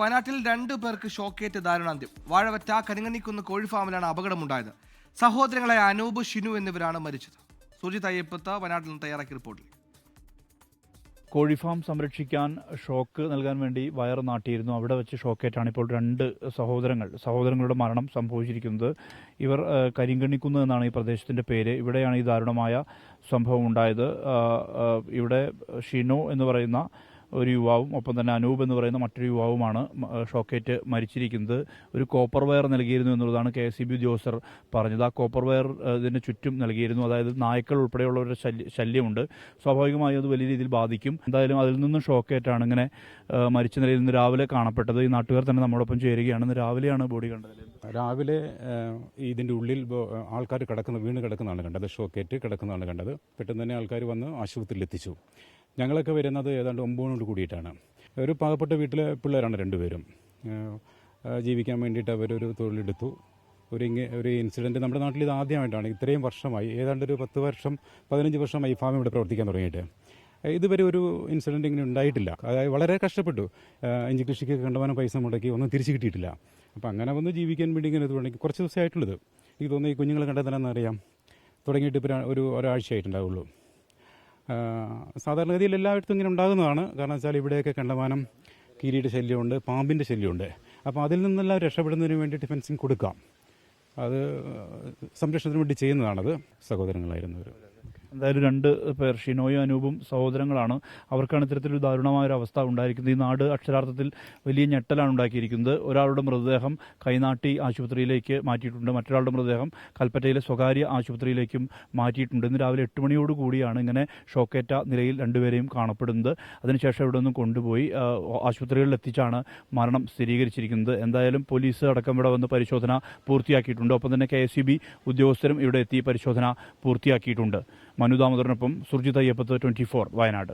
വയനാട്ടിൽ 2 പേർക്ക് ഷോക്കേറ്റ് ദാരുണാന്ത്യം. വാഴവറ്റ കരിങ്ങന്നിക്കുന്ന് കോഴിഫാമിലാണ് അപകടമുണ്ടായത്. സഹോദരങ്ങളായ അനൂപ്, ഷിനു എന്നിവരാണ് മരിച്ചത്. സുജിത് അയ്യപ്പത്ത് വയനാട്ടിൽ നിന്ന് തയ്യാറാക്കിയ റിപ്പോർട്ടിൽ. കോഴിഫാം സംരക്ഷിക്കാൻ ഷോക്ക് നൽകാൻ വേണ്ടി വയർ നാട്ടിയിരുന്നു. അവിടെ വെച്ച് ഷോക്കേറ്റാണ് ഇപ്പോൾ 2 സഹോദരങ്ങളുടെ മരണം സംഭവിച്ചിരിക്കുന്നത്. ഇവർ കരിങ്കണ്ണിക്കുന്ന് എന്നാണ് ഈ പ്രദേശത്തിൻ്റെ പേര്. ഇവിടെയാണ് ഈ ദാരുണമായ സംഭവം ഉണ്ടായത്. ഇവിടെ ഷിനു എന്ന് പറയുന്ന ഒരു യുവാവും ഒപ്പം തന്നെ അനൂപ് എന്ന് പറയുന്ന മറ്റൊരു യുവാവുമാണ് ഷോക്കേറ്റ് മരിച്ചിരിക്കുന്നത്. ഒരു കോപ്പർ വയർ നൽകിയിരുന്നു എന്നുള്ളതാണ് KSEB ഉദ്യോഗസ്ഥർ പറഞ്ഞത്. ആ കോപ്പർ വയർ ഇതിന് ചുറ്റും നൽകിയിരുന്നു. അതായത് നായ്ക്കൾ ഉൾപ്പെടെയുള്ളവരുടെ ശല്യമുണ്ട്. സ്വാഭാവികമായും അത് വലിയ രീതിയിൽ ബാധിക്കും. എന്തായാലും അതിൽ നിന്നും ഷോക്കേറ്റാണ് ഇങ്ങനെ മരിച്ച നിലയിൽ ഇന്ന് രാവിലെ കാണപ്പെട്ടത്. ഈ നാട്ടുകാർ തന്നെ നമ്മളോടൊപ്പം ചേരുകയാണ്. ഇന്ന് രാവിലെയാണ് ബോഡി കണ്ടത്. രാവിലെ ഇതിൻ്റെ ഉള്ളിൽ ആൾക്കാർ വീണ് കിടക്കുന്നതാണ് കണ്ടത്. ഷോക്കേറ്റ് കിടക്കുന്നതാണ് കണ്ടത്. പെട്ടെന്ന് തന്നെ ആൾക്കാർ വന്ന് ആശുപത്രിയിൽ എത്തിച്ചു. ഞങ്ങളൊക്കെ വരുന്നത് ഏതാണ്ട് 9 കൂടിയിട്ടാണ്. ഒരു പാവപ്പെട്ട വീട്ടിലെ പിള്ളേരാണ് 2 പേരും. ജീവിക്കാൻ വേണ്ടിയിട്ട് അവരൊരു തൊഴിലെടുത്തു. ഒരു ഇൻസിഡൻറ്റ് നമ്മുടെ നാട്ടിൽ ഇത് ആദ്യമായിട്ടാണ്. ഇത്രയും വർഷമായി, ഏതാണ്ട് ഒരു 15 വർഷമായി ഈ ഫാം ഇവിടെ പ്രവർത്തിക്കാൻ തുടങ്ങിയിട്ട്. ഇതുവരെ ഒരു ഇൻസിഡൻറ്റ് ഇങ്ങനെ ഉണ്ടായിട്ടില്ല. അതായത് വളരെ കഷ്ടപ്പെട്ടു. ഇഞ്ചി കൃഷിക്ക് കണ്ടമാനം പൈസ മുടക്കി ഒന്നും തിരിച്ചു കിട്ടിയിട്ടില്ല. അപ്പോൾ അങ്ങനെ വന്ന് ജീവിക്കാൻ വേണ്ടി ഇങ്ങനെ തുടങ്ങി. കുറച്ച് ദിവസമായിട്ടുള്ളത്. എനിക്ക് തോന്നുന്നു ഈ കുഞ്ഞുങ്ങളെ കണ്ടാൽ തന്നെ അറിയാം. തുടങ്ങിയിട്ട് ഇപ്പോൾ ഒരാഴ്ചയായിട്ടുണ്ടാവുള്ളൂ. സാധാരണഗതിയിൽ എല്ലായിടത്തും ഇങ്ങനെ ഉണ്ടാകുന്നതാണ്. കാരണം വെച്ചാൽ ഇവിടെയൊക്കെ കണ്ടമാനം കീരിയുടെ ശല്യമുണ്ട്, പാമ്പിൻ്റെ ശല്യമുണ്ട്. അപ്പോൾ അതിൽ നിന്നെല്ലാം രക്ഷപ്പെടുന്നതിന് വേണ്ടിയിട്ട് ഫെൻസിങ് കൊടുക്കാം. അത് സംരക്ഷണത്തിന് വേണ്ടി ചെയ്യുന്നതാണത്. സഹോദരങ്ങളായിരുന്നവർ. എന്തായാലും 2 പേർ ഷിനോയും അനൂപും സഹോദരങ്ങളാണ്. അവർക്കാണ് ഇത്തരത്തിലൊരു ദാരുണമായൊരു അവസ്ഥ ഉണ്ടായിരിക്കുന്നത്. ഈ നാട് അക്ഷരാർത്ഥത്തിൽ വലിയ ഞെട്ടലാണ് ഉണ്ടാക്കിയിരിക്കുന്നത്. ഒരാളുടെ മൃതദേഹം കൈനാട്ടി ആശുപത്രിയിലേക്ക് മാറ്റിയിട്ടുണ്ട്. മറ്റൊരാളുടെ മൃതദേഹം കൽപ്പറ്റയിലെ സ്വകാര്യ ആശുപത്രിയിലേക്കും മാറ്റിയിട്ടുണ്ട്. ഇന്ന് രാവിലെ 8 മണിയോട് കൂടിയാണ് ഇങ്ങനെ ഷോക്കേറ്റ നിലയിൽ 2 പേരെയും കാണപ്പെടുന്നത്. അതിനുശേഷം ഇവിടെ നിന്നും കൊണ്ടുപോയി ആശുപത്രികളിൽ എത്തിച്ചാണ് മരണം സ്ഥിരീകരിച്ചിരിക്കുന്നത്. എന്തായാലും പോലീസ് അടക്കം ഇവിടെ വന്ന് പരിശോധന പൂർത്തിയാക്കിയിട്ടുണ്ട്. ഒപ്പം തന്നെ KSEB ഉദ്യോഗസ്ഥരും ഇവിടെ എത്തി പരിശോധന പൂർത്തിയാക്കിയിട്ടുണ്ട്. മനു ദാമോദരനൊപ്പം സുർജിത് അയ്യപ്പത്ത്, 24 വയനാട്.